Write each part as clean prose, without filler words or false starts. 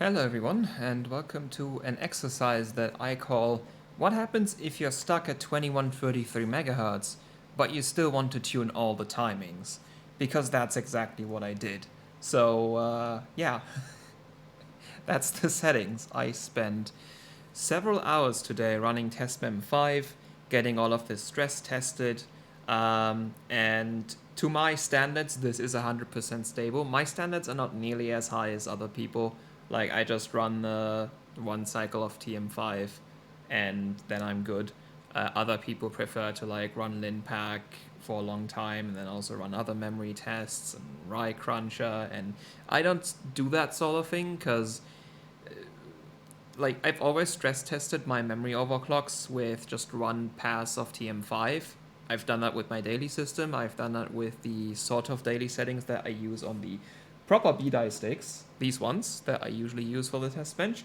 Hello everyone, and welcome to an exercise that I call What happens if you're stuck at 2133 MHz, but you still want to tune all the timings? Because that's exactly what I did. So, yeah, that's the settings. I spent several hours today running testmem 5, getting all of this stress tested, and to my standards, this is 100% stable. My standards are not nearly as high as other people. Like, I just run the one cycle of TM5, and then I'm good. Other people prefer to like run linpack for a long time and then also run other memory tests and Rai Cruncher, and I don't do that sort of thing because like I've always stress tested my memory overclocks with just one pass of TM5. I've done that with my daily system. I've done that with the sort of daily settings that I use on the proper BDI sticks, these ones that I usually use for the test bench.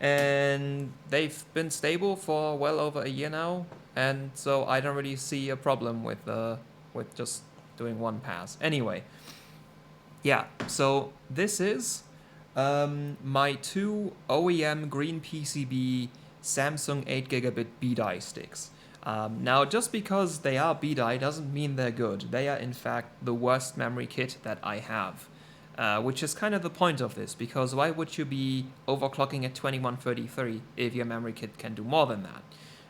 And they've been stable for well over a year now, and so I don't really see a problem with just doing one pass. Anyway, yeah, so this is my two OEM green PCB Samsung 8 gigabit BDI sticks. Now, just because they are BDI doesn't mean they're good. They are, in fact, the worst memory kit that I have, which is kind of the point of this, because why would you be overclocking at 2133 if your memory kit can do more than that?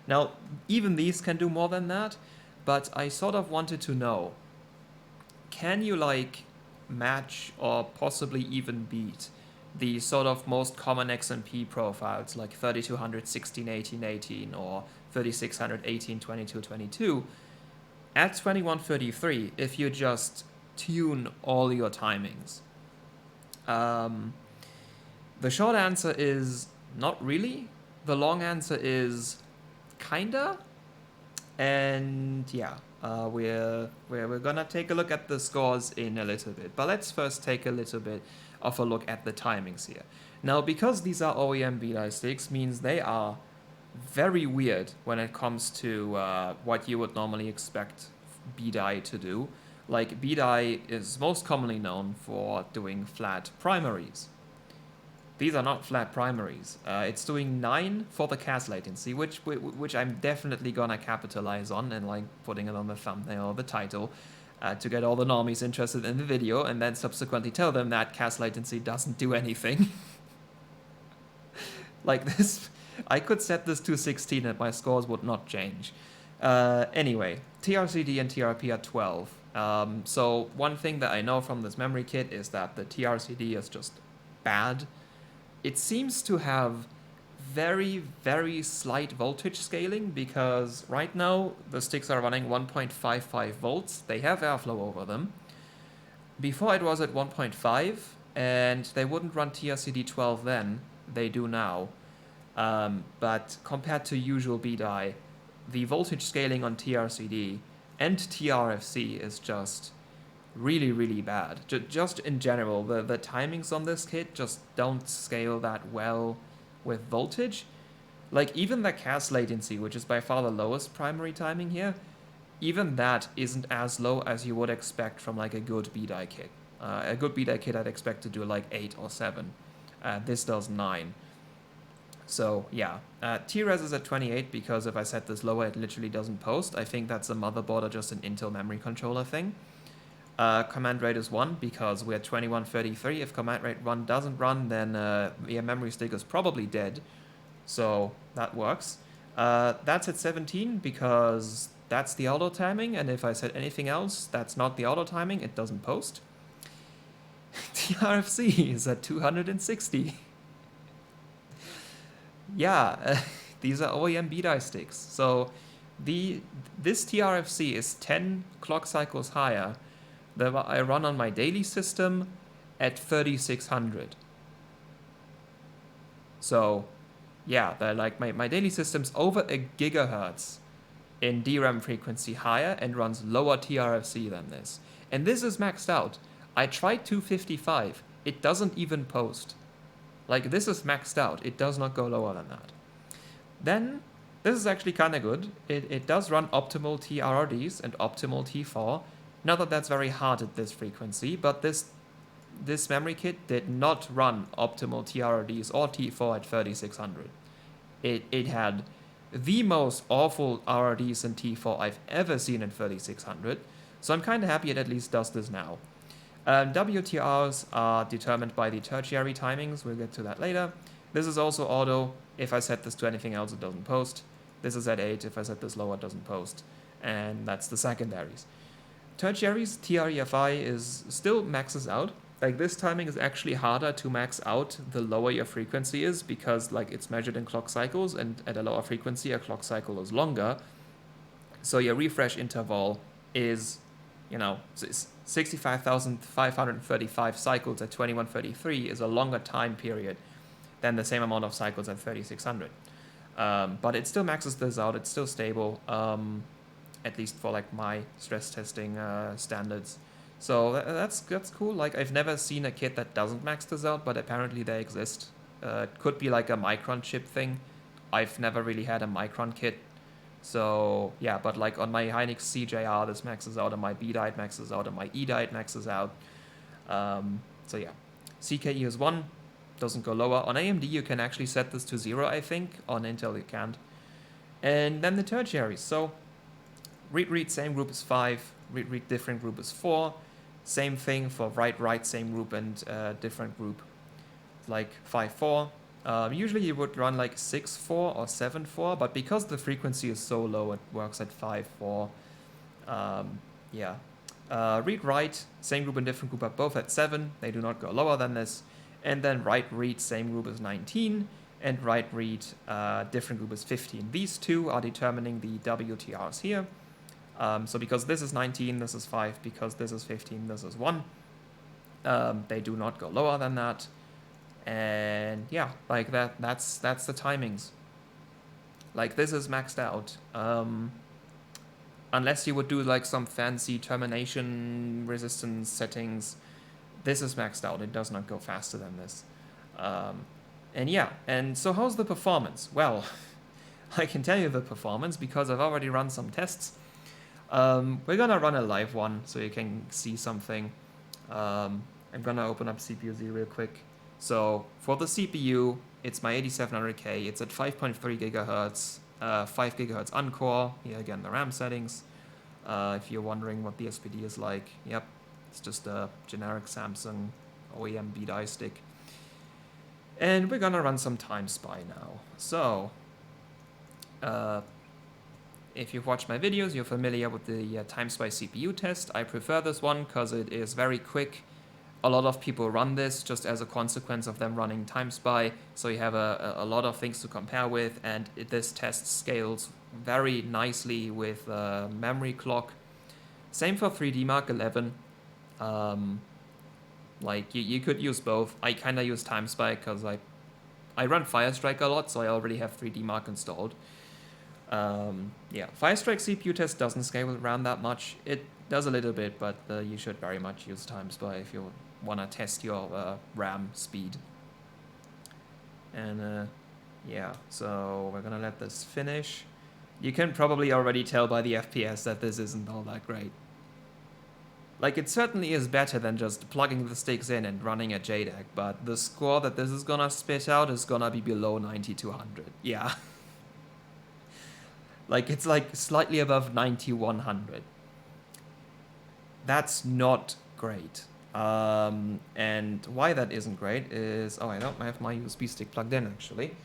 Now, even these can do more than that, but I sort of wanted to know, can you like match or possibly even beat the sort of most common XMP profiles like 3200 16 18 18 or 3600 18 22 22 at 2133 if you just tune all your timings? Um, the short answer is not really. The long answer is kinda. And yeah, we're gonna take a look at the scores in a little bit, but let's first take a little bit of a look at the timings here. Now, because these are OEM BDI sticks, means they are very weird when it comes to what you would normally expect BDI to do. Like, BDI is most commonly known for doing flat primaries. These are not flat primaries. It's doing 9 for the CAS latency, which I'm definitely gonna capitalize on and like putting it on the thumbnail or the title to get all the normies interested in the video, and then subsequently tell them that CAS latency doesn't do anything. Like this, I could set this to 16 and my scores would not change. Anyway, TRCD and TRP are 12. So one thing that I know from this memory kit is that the TRCD is just bad. It seems to have very, very slight voltage scaling because right now the sticks are running 1.55 volts. They have airflow over them. Before it was at 1.5 and they wouldn't run TRCD 12 then. They do now. But compared to usual BDI, the voltage scaling on TRCD and TRFC is just really, really bad. Just in general, the timings on this kit just don't scale that well with voltage. Like, even the CAS latency, which is by far the lowest primary timing here, even that isn't as low as you would expect from like a good BDI kit. A good BDI kit I'd expect to do like 8 or 7. This does 9. So yeah, T-Res is at 28 because if I set this lower, it literally doesn't post. I think that's a motherboard or just an Intel memory controller thing. Command rate is 1 because we're 2133. If command rate 1 doesn't run, then your memory stick is probably dead. So that works. That's at 17 because that's the auto timing, and if I set anything else that's not the auto timing, it doesn't post. TRFC is at 260. Yeah, these are OEM BDI sticks. So this TRFC is 10 clock cycles higher that I run on my daily system at 3600. So yeah, they're like my daily system's over a gigahertz in DRAM frequency higher and runs lower TRFC than this. And this is maxed out. I tried 255. It doesn't even post. Like, this is maxed out. It does not go lower than that. Then, this is actually kind of good. It does run optimal TRRDs and optimal T4. Not that that's very hard at this frequency, but this this memory kit did not run optimal TRRDs or T4 at 3600. It had the most awful RRDs and T4 I've ever seen at 3600, so I'm kind of happy it at least does this now. WTRs are determined by the tertiary timings, we'll get to that later. This is also auto. If I set this to anything else, it doesn't post. This is at 8, if I set this lower, it doesn't post. And that's the secondaries. Tertiaries, TREFI is still maxes out. Like, this timing is actually harder to max out the lower your frequency is, because like it's measured in clock cycles, and at a lower frequency a clock cycle is longer. So your refresh interval is, 65,535 cycles at 2133 is a longer time period than the same amount of cycles at 3600. But it still maxes this out, it's still stable, at least for like my stress testing standards. So that's cool. Like, I've never seen a kit that doesn't max this out, but apparently they exist. It could be like a Micron chip thing. I've never really had a Micron kit. So yeah, but like on my Hynix CJR, this maxes out, on my B-die maxes out, on my E-die maxes out. So yeah, CKE is 1, doesn't go lower. On AMD you can actually set this to 0, I think. On Intel you can't. And then the tertiaries. So read same group is 5, read different group is 4. Same thing for write same group and different group, like 5-4. Usually you would run like 6-4 or 7-4, but because the frequency is so low, it works at 5-4. Yeah. Read write same group and different group are both at 7. They do not go lower than this. And then write read same group is 19, and write read different group is 15. These two are determining the WTRs here. So because this is 19, this is 5. Because this is 15, this is 1. They do not go lower than that. And yeah, like that's the timings. Like, this is maxed out. Unless you would do like some fancy termination resistance settings, this is maxed out. It does not go faster than this. And yeah, and so how's the performance? Well, I can tell you the performance because I've already run some tests. We're gonna run a live one so you can see something. I'm gonna open up CPU-Z real quick. So for the CPU, it's my 8700K. It's at 5.3 gigahertz, 5 gigahertz uncore. Here again, the RAM settings. If you're wondering what the SPD is like, yep, it's just a generic Samsung OEM B-die stick. And we're gonna run some Time Spy now. So, if you've watched my videos, you're familiar with the Time Spy CPU test. I prefer this one because it is very quick. A lot of people run this just as a consequence of them running Time Spy, so you have a lot of things to compare with, and this test scales very nicely with memory clock. Same for 3D Mark 11. Like, you could use both. I kind of use Time Spy because I run Firestrike a lot, so I already have 3D Mark installed. Yeah, Firestrike CPU test doesn't scale around that much. It does a little bit, but you should very much use Time Spy if you want to test your RAM speed. And yeah, so we're gonna let this finish. You can probably already tell by the FPS that this isn't all that great. Like, it certainly is better than just plugging the sticks in and running a JDAC, but the score that this is gonna spit out is gonna be below 9200. Yeah. Like, it's like slightly above 9100. That's not great. And why that isn't great is... Oh, I don't have my USB stick plugged in, actually.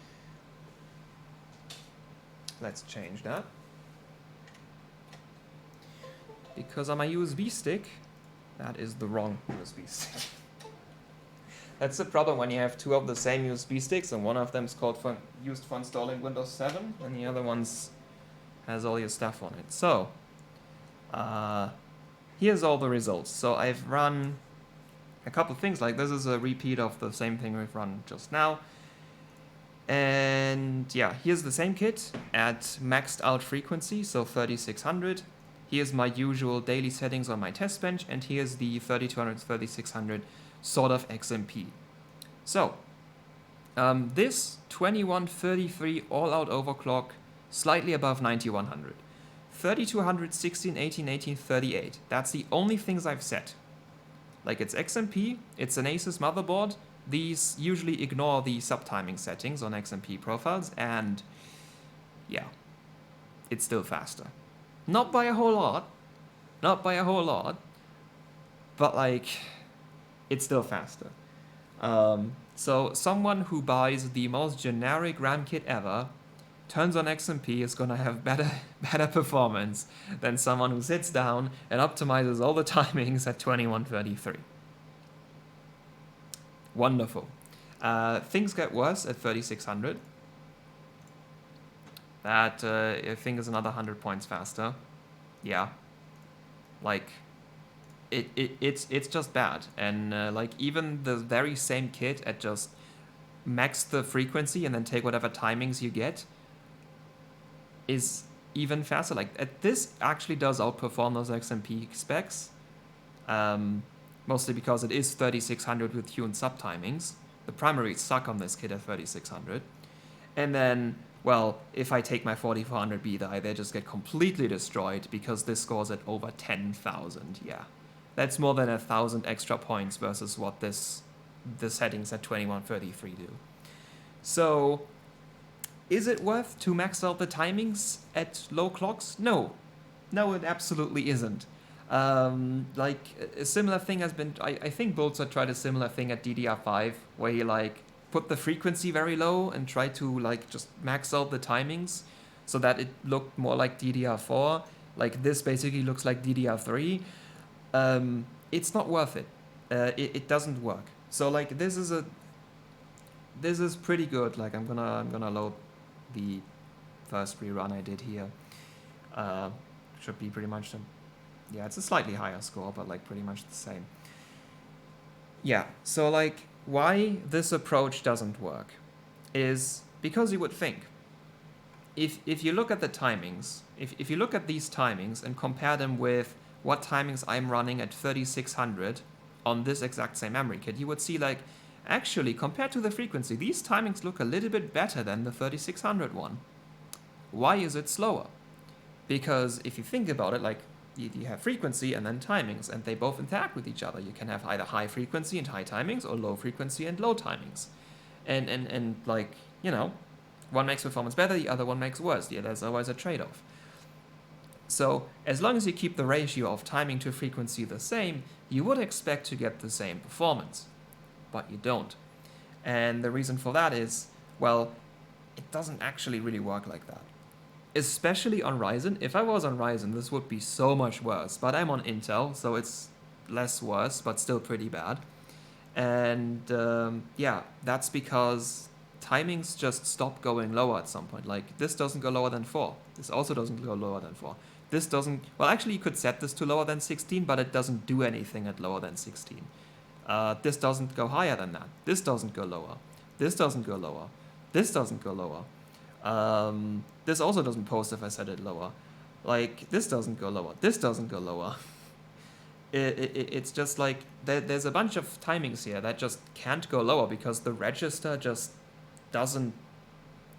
Let's change that. Because on my USB stick, that is the wrong USB stick. That's the problem when you have two of the same USB sticks, and one of them is called used for installing Windows 7, and the other one's has all your stuff on it. So, here's all the results. So I've run a couple things, like this is a repeat of the same thing we've run just now. And yeah, here's the same kit at maxed out frequency, so 3600. Here's my usual daily settings on my test bench, and here's the 3200, 3600 sort of XMP. So, this 2133 all-out overclock, slightly above 9100. 3200, 16, 18, 18, 38. That's the only things I've set. Like it's XMP, it's an Asus motherboard. These usually ignore the subtiming settings on XMP profiles, and yeah, it's still faster. Not by a whole lot, but like, it's still faster. So someone who buys the most generic RAM kit ever, turns on XMP, is gonna have better performance than someone who sits down and optimizes all the timings at 2133. Wonderful. Things get worse at 3600. That I think is another 100 points faster. Yeah. Like, it's just bad. And like even the very same kit at just max the frequency and then take whatever timings you get is even faster. Like this actually does outperform those XMP specs. Mostly because it is 3600 with tuned subtimings. The primaries suck on this kit at 3600. And then, well, if I take my 4400B die, they just get completely destroyed because this scores at over 10,000. Yeah, that's more than 1,000 extra points versus what the settings at 2133 do. So, is it worth to max out the timings at low clocks? No, it absolutely isn't. Like a similar thing has been, I think Bolzer tried a similar thing at DDR5 where he like put the frequency very low and tried to like just max out the timings so that it looked more like DDR4. Like this basically looks like DDR3. It's not worth it. It doesn't work. So like this is pretty good. Like I'm gonna load the first rerun I did here. Should be pretty much yeah, it's a slightly higher score, but like pretty much the same. Yeah, so like why this approach doesn't work is because you would think if you look at the timings, if you look at these timings and compare them with what timings I'm running at 3600 on this exact same memory kit, you would see like actually compared to the frequency, these timings look a little bit better than the 3600 one. Why is it slower? Because if you think about it, like you have frequency and then timings, and they both interact with each other. You can have either high frequency and high timings or low frequency and low timings. And like, you know, one makes performance better, the other one makes worse. Yeah, there's always a trade-off. So as long as you keep the ratio of timing to frequency the same, you would expect to get the same performance. But you don't. And the reason for that is, well, it doesn't actually really work like that. Especially on Ryzen. If I was on Ryzen, this would be so much worse. But I'm on Intel, so it's less worse, but still pretty bad. And yeah, that's because timings just stop going lower at some point. Like, this doesn't go lower than 4. This also doesn't go lower than 4. This doesn't... Well, actually, you could set this to lower than 16, but it doesn't do anything at lower than 16. This doesn't go higher than that. This doesn't go lower. This doesn't go lower. This doesn't go lower. This also doesn't post if I set it lower. Like, this doesn't go lower. This doesn't go lower. It's just like, there's a bunch of timings here that just can't go lower because the register just doesn't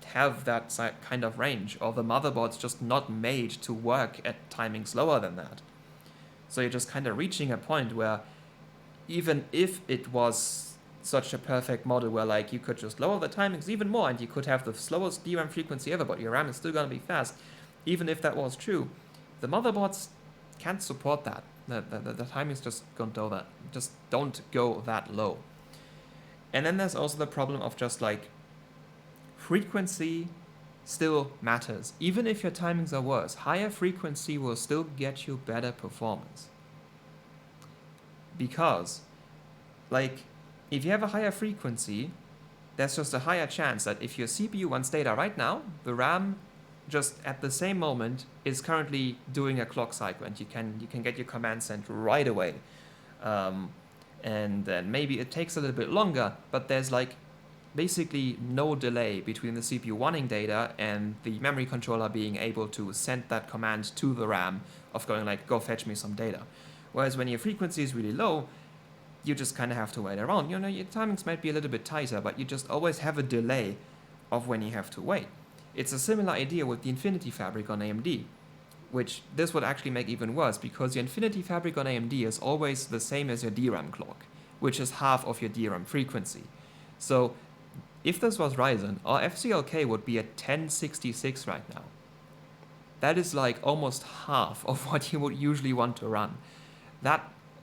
have that kind of range, or the motherboard's just not made to work at timings lower than that. So you're just kind of reaching a point where even if it was such a perfect model where like you could just lower the timings even more and you could have the slowest DRAM frequency ever, but your RAM is still going to be fast, even if that was true, the motherboards can't support that. The timings just don't go that low. And then there's also the problem of just like frequency still matters. Even if your timings are worse, higher frequency will still get you better performance. Because like if you have a higher frequency, there's just a higher chance that if your CPU wants data right now, the RAM just at the same moment is currently doing a clock cycle, and you can get your command sent right away. And then maybe it takes a little bit longer, but there's like basically no delay between the CPU wanting data and the memory controller being able to send that command to the RAM of going like, go fetch me some data. Whereas when your frequency is really low, you just kind of have to wait around. You know, your timings might be a little bit tighter, but you just always have a delay of when you have to wait. It's a similar idea with the Infinity Fabric on AMD, which this would actually make even worse because your Infinity Fabric on AMD is always the same as your DRAM clock, which is half of your DRAM frequency. So if this was Ryzen, our FCLK would be at 1066 right now. That is like almost half of what you would usually want to run.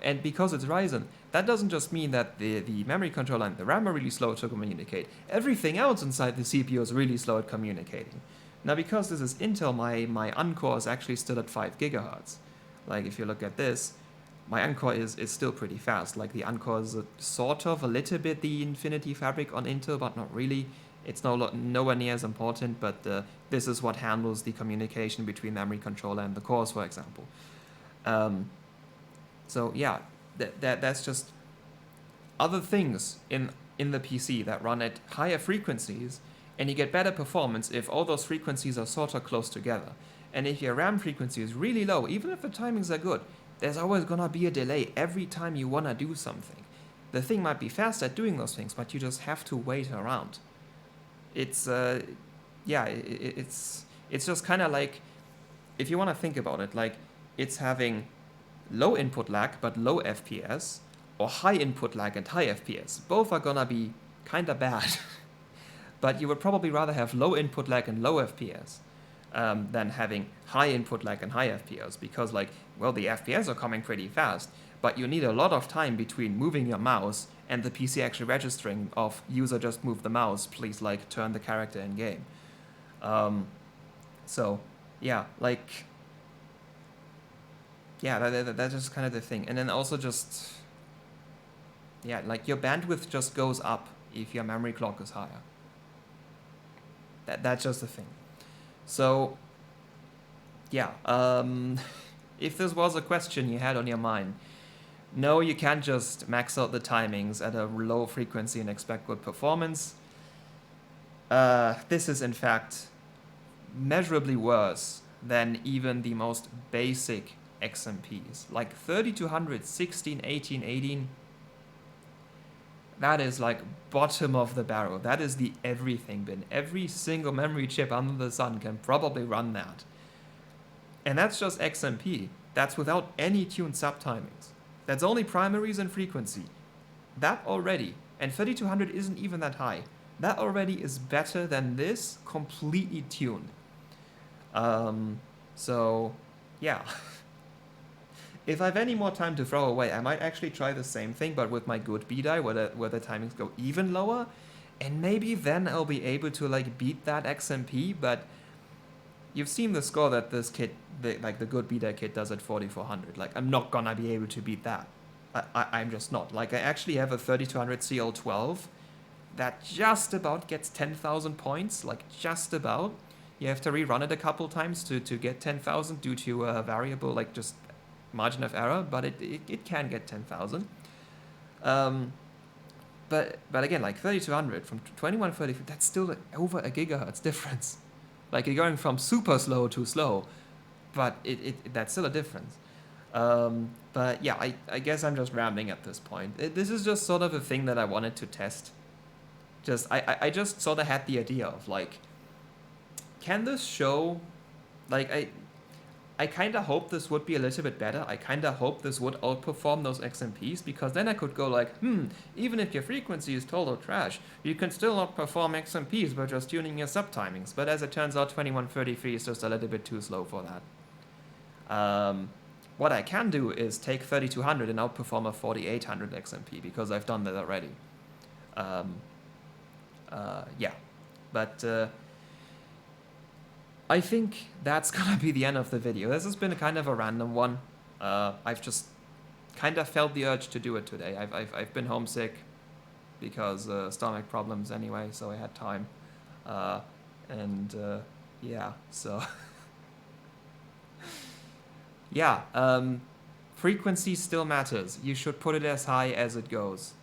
And because it's Ryzen, that doesn't just mean that the memory controller and the RAM are really slow to communicate. Everything else inside the CPU is really slow at communicating. Now, because this is Intel, my Uncore is actually still at 5 gigahertz. Like, if you look at this, my Uncore is still pretty fast. Like, the Uncore is sort of a little bit the Infinity Fabric on Intel, but not really. It's nowhere near as important, but this is what handles the communication between memory controller and the cores, for example. So yeah, that's just other things in the PC that run at higher frequencies, and you get better performance if all those frequencies are sort of close together. And if your RAM frequency is really low, even if the timings are good, there's always gonna be a delay every time you wanna do something. The thing might be fast at doing those things, but you just have to wait around. It's it's just kind of like, if you want to think about it, like it's having low input lag but low FPS, or high input lag and high FPS. Both are gonna be kind of bad. But you would probably rather have low input lag and low FPS than having high input lag and high FPS, because like, well, the FPS are coming pretty fast, but you need a lot of time between moving your mouse and the PC actually registering of user just moved the mouse, please like turn the character in game. So yeah, like, yeah, that's just kind of the thing. And then also just, yeah, like your bandwidth just goes up if your memory clock is higher. That's just the thing. So yeah, if this was a question you had on your mind, no, you can't just max out the timings at a low frequency and expect good performance. This is in fact measurably worse than even the most basic XMPs. Like 3200, 16, 18, 18, that is like bottom of the barrel. That is the everything bin. Every single memory chip under the sun can probably run that. And that's just XMP. That's without any tuned subtimings. That's only primaries and frequency. That already, and 3200 isn't even that high, that already is better than this completely tuned. So, yeah. If I have any more time to throw away, I might actually try the same thing, but with my good B-die, where the timings go even lower, and maybe then I'll be able to like beat that XMP, but you've seen the score that this kit, the good B-die kit does at 4400. Like, I'm not gonna be able to beat that. I'm just not. Like, I actually have a 3200 CL12 that just about gets 10,000 points, like just about. You have to rerun it a couple times to get 10,000 due to a variable, like just margin of error, but it can get 10,000. But again, like 3200 from 2130, that's still over a gigahertz difference. Like, you're going from super slow to slow, but that's still a difference. But yeah, I guess I'm just rambling at this point. This is just sort of a thing that I wanted to test. I just sort of had the idea of like, can this show, like, I kind of hope this would be a little bit better. I kind of hope this would outperform those XMPs, because then I could go like, even if your frequency is total trash, you can still outperform XMPs by just tuning your subtimings. But as it turns out, 2133 is just a little bit too slow for that. What I can do is take 3200 and outperform a 4800 XMP, because I've done that already. Yeah, but I think that's gonna be the end of the video. This has been kind of a random one. I've just kind of felt the urge to do it today. I've been homesick because stomach problems anyway, so I had time. Yeah, so yeah, frequency still matters. You should put it as high as it goes.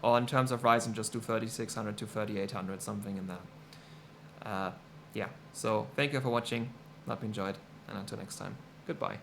Or in terms of Ryzen, just do 3600 to 3800, something in that. Yeah, so thank you for watching. Hope you enjoyed, and until next time, goodbye.